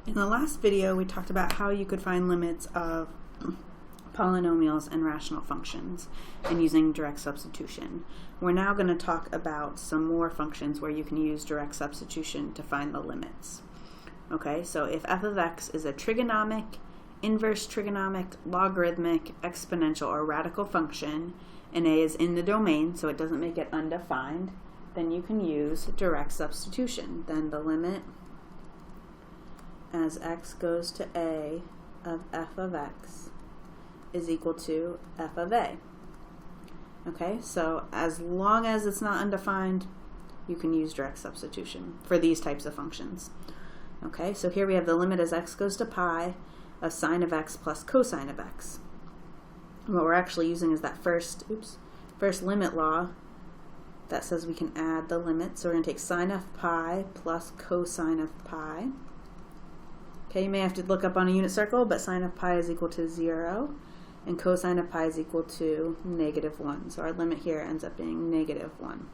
In the last video, we talked about how you could find limits of polynomials and rational functions and using direct substitution. We're now going to talk about some more functions where you can use direct substitution to find the limits. Okay, so if f of x is a trigonomic, inverse trigonomic, logarithmic, exponential, or radical function, and a is in the domain, so it doesn't make it undefined, then you can use direct substitution. Then the limit as x goes to a of f of x is equal to f of a. Okay, so as long as it's not undefined, you can use direct substitution for these types of functions. Okay, so here we have the limit as x goes to pi of sine of x plus cosine of x. And what we're actually using is that first limit law that says we can add the limit. So we're going to take sine of pi plus cosine of pi. Okay, you may have to look up on a unit circle, but sine of pi is equal to 0, and cosine of pi is equal to -1. So our limit here ends up being -1.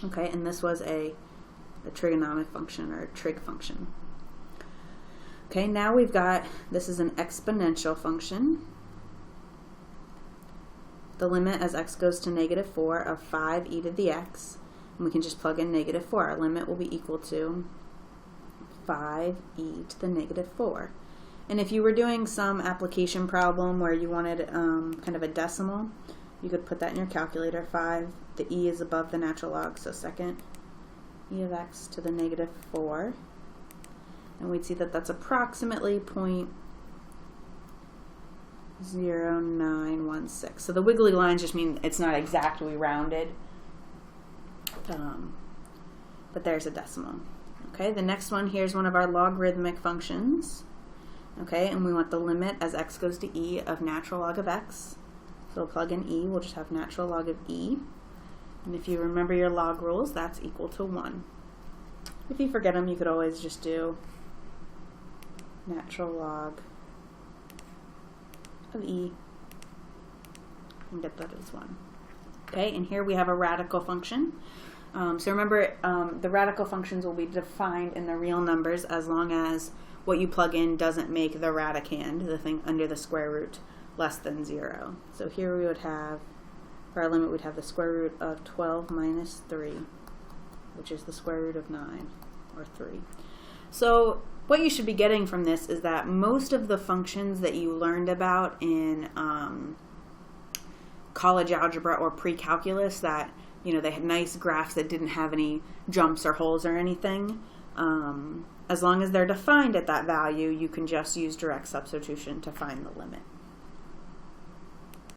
Okay, and this was a trigonomic function, or a trig function. Okay, now we've got, this is an exponential function. The limit as x goes to -4 of 5e to the x, and we can just plug in -4. Our limit will be equal to 5e to the -4. And if you were doing some application problem where you wanted kind of a decimal, you could put that in your calculator. 5, the e is above the natural log, so second e of x to the -4. And we'd see that that's approximately 0.0916. So the wiggly lines just mean it's not exactly rounded, but there's a decimal. Okay, the next one here is one of our logarithmic functions. Okay, and we want the limit as x goes to e of natural log of x. So we'll plug in e, we'll just have natural log of e. And if you remember your log rules, that's equal to 1. If you forget them, you could always just do natural log of e and get that as 1. Okay, and here we have a radical function. So remember, the radical functions will be defined in the real numbers as long as what you plug in doesn't make the radicand, the thing under the square root, less than 0. So here we would have, for our limit, we'd have the square root of 12 minus 3, which is the square root of 9, or 3. So what you should be getting from this is that most of the functions that you learned about in college algebra or pre-calculus, that they had nice graphs that didn't have any jumps or holes or anything, as long as they're defined at that value, you can just use direct substitution to find the limit.